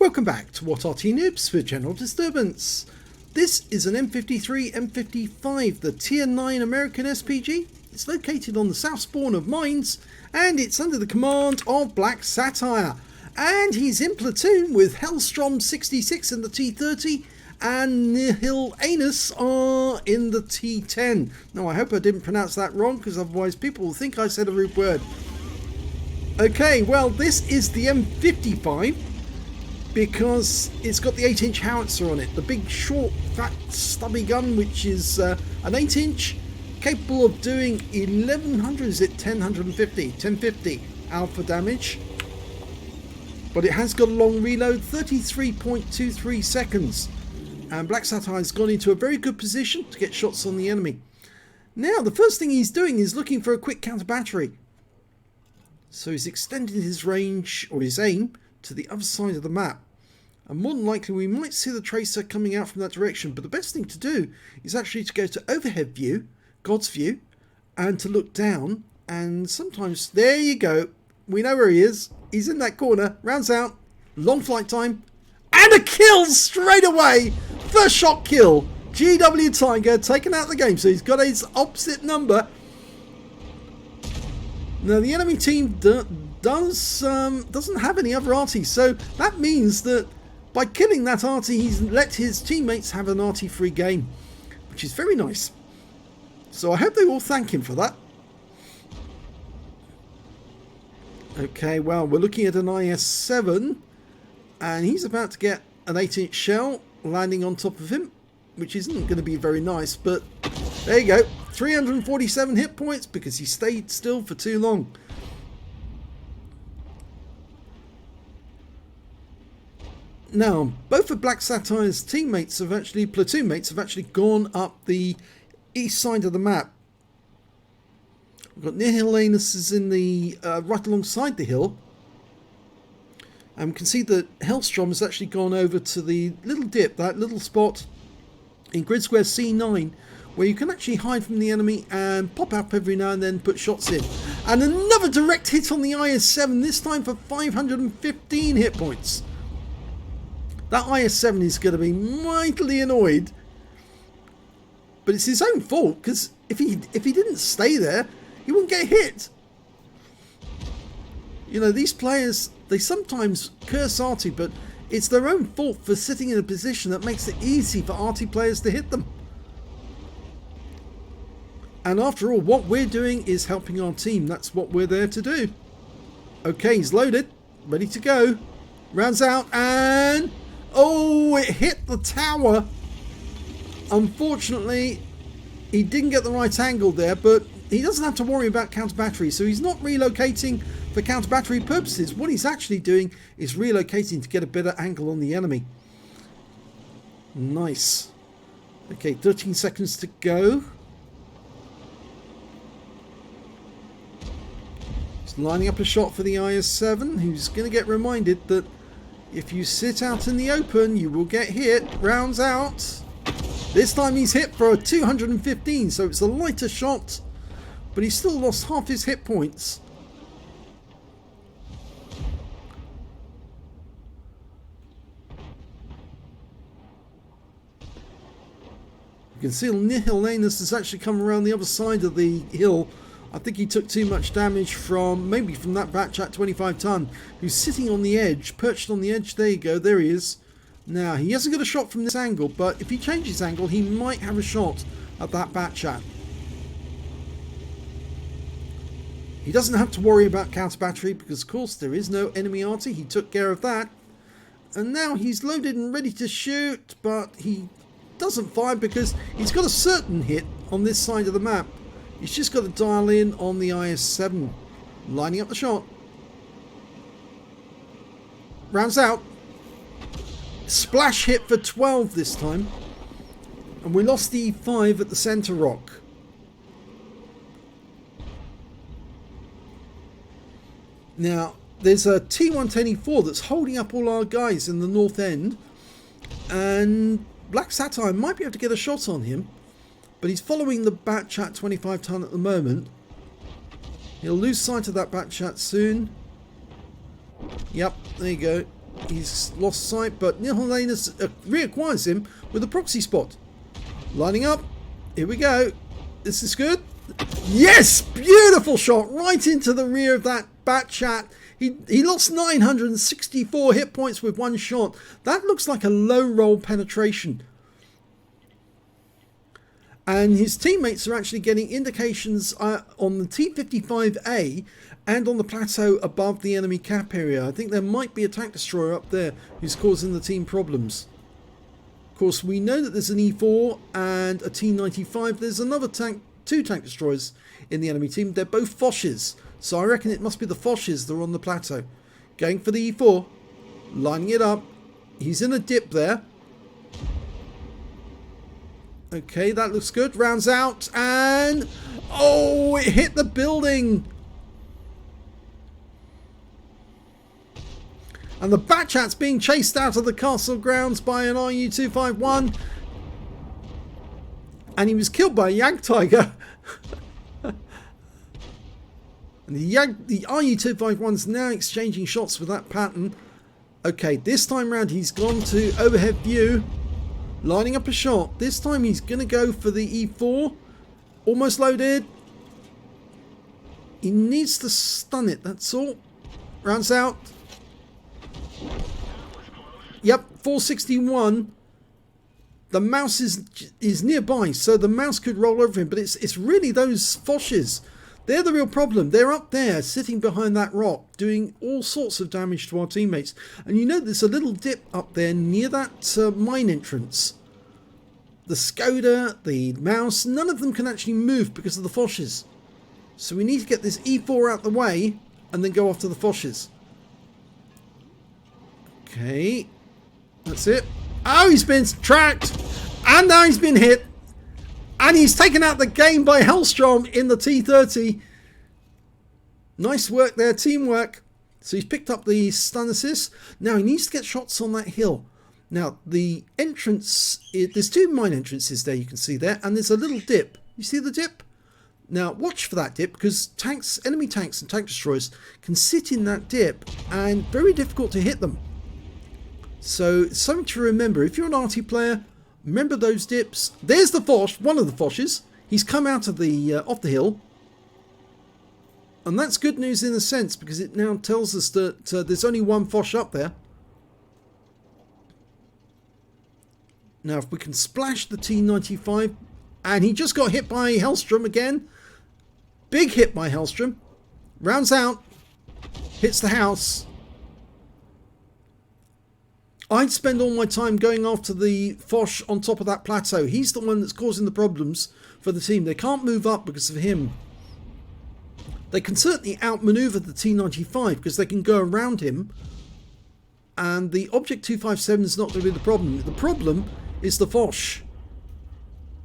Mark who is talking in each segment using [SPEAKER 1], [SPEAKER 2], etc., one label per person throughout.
[SPEAKER 1] Welcome back to What Arty Noobs for General Disturbance. This is an M53 M55, the Tier 9 American SPG. It's located on the south spawn of Mines, and it's under the command of blacksatyr. And he's in platoon with Hellstrom 66 in the T30, and Nihil Anus are in the T10. Now I hope I didn't pronounce that wrong, because otherwise people will think I said a rude word. Okay, well this is the M55, because it's got the 8-inch howitzer on it, the big short fat stubby gun, which is an 8-inch capable of doing 1100, is it 1050 alpha damage, but it has got a long reload, 33.23 seconds, and blacksatyr has gone into a very good position to get shots on the enemy. Now the first thing he's doing is looking for a quick counter battery, so he's extended his range or his aim to the other side of the map, and more than likely we might see the tracer coming out from that direction. But the best thing to do is actually to go to overhead view, God's view, and to look down, and sometimes, there you go, we know where he is, he's in that corner, rounds out, long flight time, and a kill straight away, first shot kill, GW Tiger taken out of the game, so he's got his opposite number. Now the enemy team doesn't have any other Arty, so that means that by killing that Arty, he's let his teammates have an Arty-free game, which is very nice. So I hope they all thank him for that. Okay, well we're looking at an IS-7, and he's about to get an 8-inch shell landing on top of him, which isn't going to be very nice, but there you go. 347 hit points because he stayed still for too long. Now, both of blacksatyr's teammates have actually, platoon mates have actually gone up the east side of the map. We've got Nihil Anus is in the right alongside the hill, and we can see that Hellstrom has actually gone over to the little dip, that little spot in grid square C9, where you can actually hide from the enemy and pop up every now and then, put shots in. And another direct hit on the IS-7, this time for 515 hit points. That IS-7 is going to be mightily annoyed, but it's his own fault, because if he didn't stay there, he wouldn't get hit. You know, these players, they sometimes curse Arty, but it's their own fault for sitting in a position that makes it easy for Arty players to hit them. And after all, what we're doing is helping our team. That's what we're there to do. Okay, he's loaded, ready to go. Rounds out, and oh, it hit the tower. Unfortunately, he didn't get the right angle there, but he doesn't have to worry about counter battery, so he's not relocating for counter battery purposes. What he's actually doing is relocating to get a better angle on the enemy. Nice. Okay, 13 seconds to go. He's lining up a shot for the IS-7, who's going to get reminded that if you sit out in the open, you will get hit. Rounds out. This time he's hit for a 215, so it's a lighter shot, but he's still lost half his hit points. You can see Nihil Anus has actually come around the other side of the hill. I think he took too much damage from, maybe from that batch at 25 ton, who's sitting on the edge, perched on the edge. There you go, there he is. Now, he hasn't got a shot from this angle, but if he changes angle, he might have a shot at that batch at. He doesn't have to worry about counter battery, because of course there is no enemy Arty. He took care of that. And now he's loaded and ready to shoot, but he doesn't fire because he's got a certain hit on this side of the map. He's just got to dial in on the IS-7. Lining up the shot. Rounds out. Splash hit for 12 this time. And we lost the E5 at the centre rock. Now, there's a T124 that's holding up all our guys in the north end. And blacksatyr might be able to get a shot on him. But he's following the batch at 25 ton at the moment. He'll lose sight of that batch chat soon. Yep, there you go. He's lost sight, but Aslains reacquires him with a proxy spot. Lining up. Here we go. This is good. Yes! Beautiful shot right into the rear of that Batchat. He lost 964 hit points with one shot. That looks like a low roll penetration. And his teammates are actually getting indications on the T55A and on the plateau above the enemy cap area. I think there might be a tank destroyer up there who's causing the team problems. Of course, we know that there's an E4 and a T95. There's another tank, two tank destroyers in the enemy team. They're both Foshes. So I reckon it must be the Foshes that are on the plateau. Going for the E4. Lining it up. He's in a dip there. Okay, that looks good. Rounds out and... oh, it hit the building. And the Batchat's being chased out of the castle grounds by an RU-251. And he was killed by a Jagdtiger. And the RU-251's now exchanging shots with that pattern. Okay, this time round he's gone to overhead view. Lining up a shot. This time he's going to go for the E4. Almost loaded. He needs to stun it, that's all. Rounds out. Yep, 461. The mouse is nearby, so the mouse could roll over him. But it's really those Foshes. They're the real problem. They're up there, sitting behind that rock, doing all sorts of damage to our teammates. And you know there's a little dip up there near that mine entrance. The Skoda, the mouse, none of them can actually move because of the Foshes. So we need to get this E4 out the way and then go after the Foshes. Okay. That's it. Oh, he's been tracked. And now he's been hit. And he's taken out the game by Hellstrom in the T30. Nice work there, teamwork. So he's picked up the stun assist. Now he needs to get shots on that hill. Now the entrance, there's two mine entrances there you can see there. And there's a little dip. You see the dip? Now watch for that dip because tanks, enemy tanks and tank destroyers can sit in that dip and very difficult to hit them. So it's something to remember. If you're an Arty player, remember those dips. There's the Fosh, one of the Foshes. He's come out of the off the hill. And that's good news in a sense because it now tells us that there's only one Fosh up there. Now if we can splash the T95, and he just got hit by Hellstrom again. Big hit by Hellstrom. Rounds out. Hits the house. I'd spend all my time going after the Fosh on top of that plateau. He's the one that's causing the problems for the team. They can't move up because of him. They can certainly outmaneuver the T95 because they can go around him. And the Object 257 is not going to be the problem. The problem is the Fosh.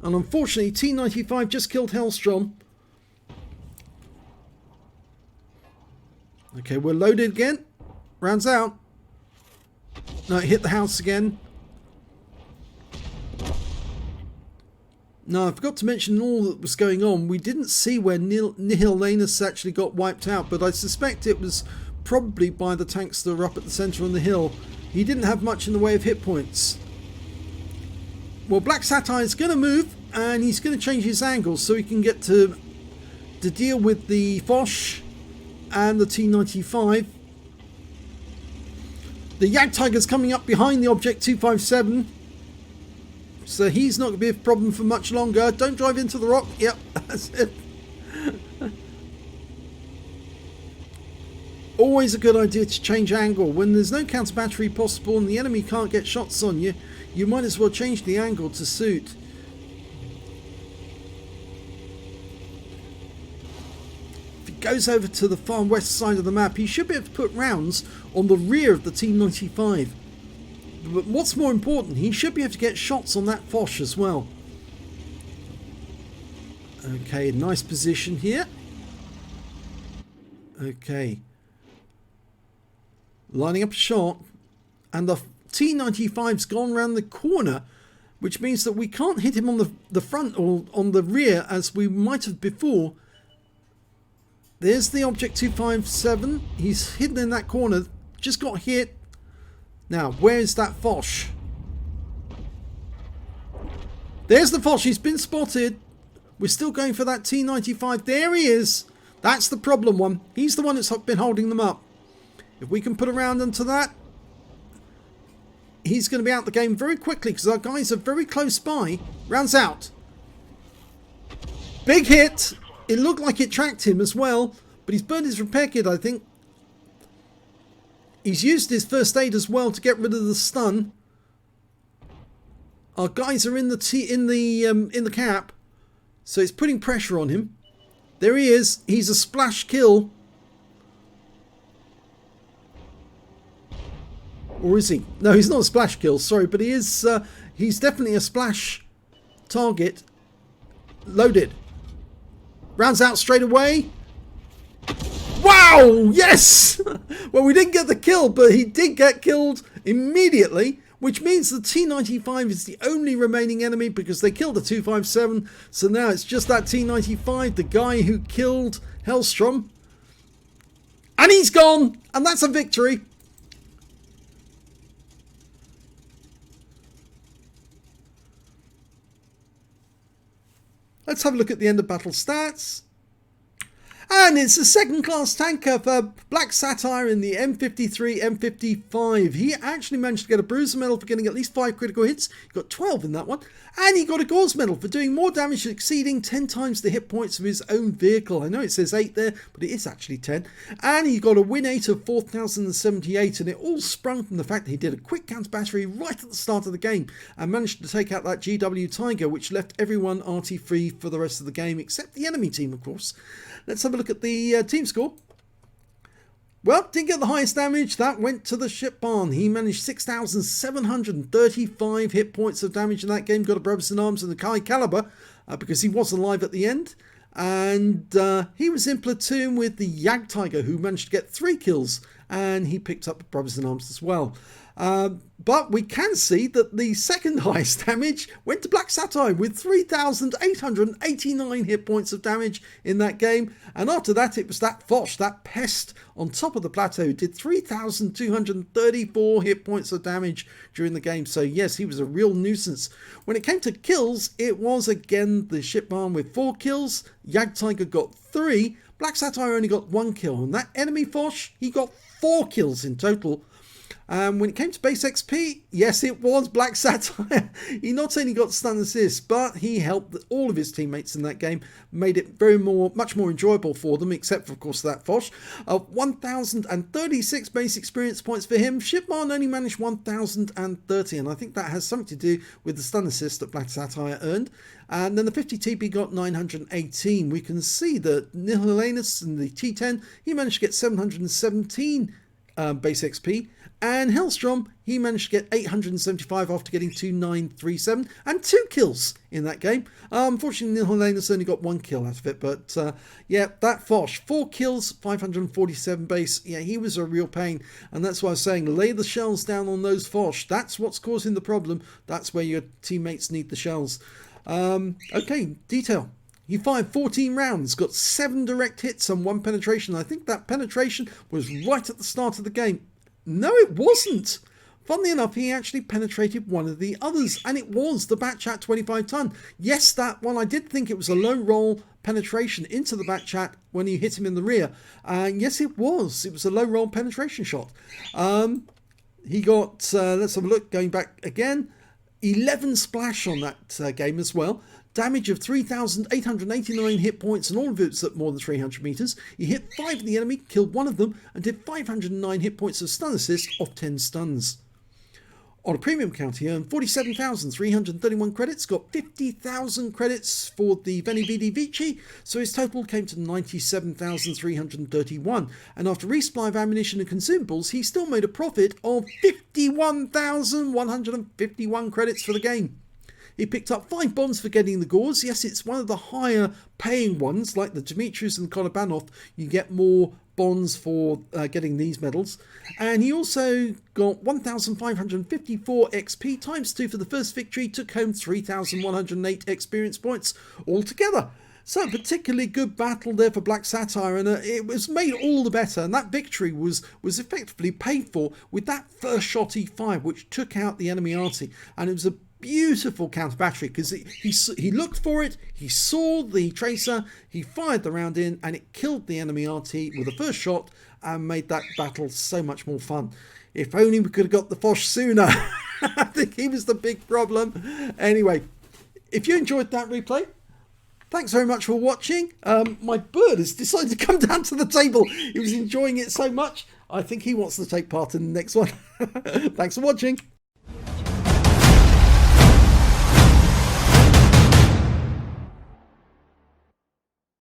[SPEAKER 1] And unfortunately, T95 just killed Hellstrom. Okay, we're loaded again. Rounds out. No, it hit the house again. Now, I forgot to mention all that was going on. We didn't see where Aslains actually got wiped out, but I suspect it was probably by the tanks that are up at the centre on the hill. He didn't have much in the way of hit points. Well, blacksatyr is going to move, and he's going to change his angle so he can get to deal with the Fosh and the T95. The Jagdtiger's coming up behind the Object 257. So he's not going to be a problem for much longer. Don't drive into the rock. Yep, that's it. Always a good idea to change angle. When there's no counter battery possible and the enemy can't get shots on you, you might as well change the angle to suit. If he goes over to the far west side of the map, he should be able to put rounds on the rear of the T95. But what's more important, he should be able to get shots on that Fosh as well. Okay, nice position here. Okay. Lining up a shot. And the T95's gone around the corner, which means that we can't hit him on the front or on the rear as we might have before. There's the Object 257. He's hidden in that corner. Just got hit. Now, where's that Foch? There's the Foch. He's been spotted. We're still going for that T95. There he is. That's the problem one. He's the one that's been holding them up. If we can put a round into that, he's going to be out the game very quickly because our guys are very close by. Rounds out. Big hit. It looked like it tracked him as well, but he's burned his repair kit, I think. He's used his first aid as well to get rid of the stun. Our guys are in the cap, so it's putting pressure on him. There he is. He's a splash kill. Or is he? No, he's not a splash kill, sorry, but he is. He's definitely a splash target. Loaded. Rounds out straight away. Wow! Yes! Well, we didn't get the kill, but he did get killed immediately, which means the T95 is the only remaining enemy because they killed the 257. So now it's just that T95, the guy who killed Hellstrom. And he's gone! And that's a victory. Let's have a look at the end of battle stats. And it's a second class tanker for blacksatyr in the M53, M55. He actually managed to get a bruiser medal for getting at least 5 critical hits. He got 12 in that one. And he got a Gore's medal for doing more damage, exceeding 10 times the hit points of his own vehicle. I know it says 8 there, but it is actually 10. And he got a win 8 of 4,078. And it all sprung from the fact that he did a quick counter battery right at the start of the game and managed to take out that GW Tiger, which left everyone Arty free for the rest of the game, except the enemy team, of course. Let's have a look at the team score. Well, didn't get the highest damage. That went to the ship barn. He managed 6,735 hit points of damage in that game. Got a Brothers in Arms and the high caliber because he was alive at the end. And he was in platoon with the Jag Tiger, who managed to get 3 kills. And he picked up Brothers in Arms as well. But we can see that the second highest damage went to blacksatyr with 3,889 hit points of damage in that game. And after that, it was that Foch, that pest on top of the plateau, who did 3,234 hit points of damage during the game. So yes, he was a real nuisance. When it came to kills, it was again the ship barn with 4 kills. Jag Tiger got 3. blacksatyr only got 1 kill. And that enemy Foch, he got 4 kills in total. When it came to base XP, yes, it was blacksatyr. He not only got stun assist, but he helped all of his teammates in that game, made it much more enjoyable for them, except for, of course, that Foch. 1,036 base experience points for him. Shipman only managed 1,030, and I think that has something to do with the stun assist that blacksatyr earned. And then the 50 TP got 918. We can see that Nihilanus in the T10, he managed to get 717 base XP. And Hellstrom, he managed to get 875 after getting 2937 and 2 kills in that game. Unfortunately, Nihilanus only got 1 kill out of it. But yeah, that Foch, 4 kills, 547 base. Yeah, he was a real pain. And that's why I was saying, lay the shells down on those Foch. That's what's causing the problem. That's where your teammates need the shells. Okay, detail. He fired 14 rounds, got 7 direct hits and 1 penetration. I think that penetration was right at the start of the game. No, it wasn't. Funnily enough, he actually penetrated one of the others, and it was the Batchat 25 ton. Yes, that one, I did think it was a low roll penetration into the Batchat when he hit him in the rear. And yes, it was. It was a low roll penetration shot. He got, let's have a look, going back again, 11 splash on that game as well. Damage of 3,889 hit points, and all of it's at more than 300 meters. He hit 5 of the enemy, killed 1 of them, and did 509 hit points of stun assist off 10 stuns. On a premium count, he earned 47,331 credits, got 50,000 credits for the Veni Vidi Vici, so his total came to 97,331. And after resupply of ammunition and consumables, he still made a profit of 51,151 credits for the game. He picked up 5 bonds for getting the Gores. Yes, it's one of the higher paying ones, like the Dimitrius and Kolobanov. You get more bonds for getting these medals. And he also got 1,554 XP times 2 for the first victory. Took home 3,108 experience points altogether. So a particularly good battle there for blacksatyr, and it was made all the better, and that victory was effectively paid for with that first shot he fired, which took out the enemy Arty, and it was a beautiful counter battery because he looked for it, he saw the tracer, he fired the round in, and it killed the enemy Arty with the first shot and made that battle so much more fun. If only we could have got the Foch sooner. I think he was the big problem. Anyway, if you enjoyed that replay, thanks very much for watching. My bird has decided to come down to the table. He was enjoying it so much. I think he wants to take part in the next one. Thanks for watching.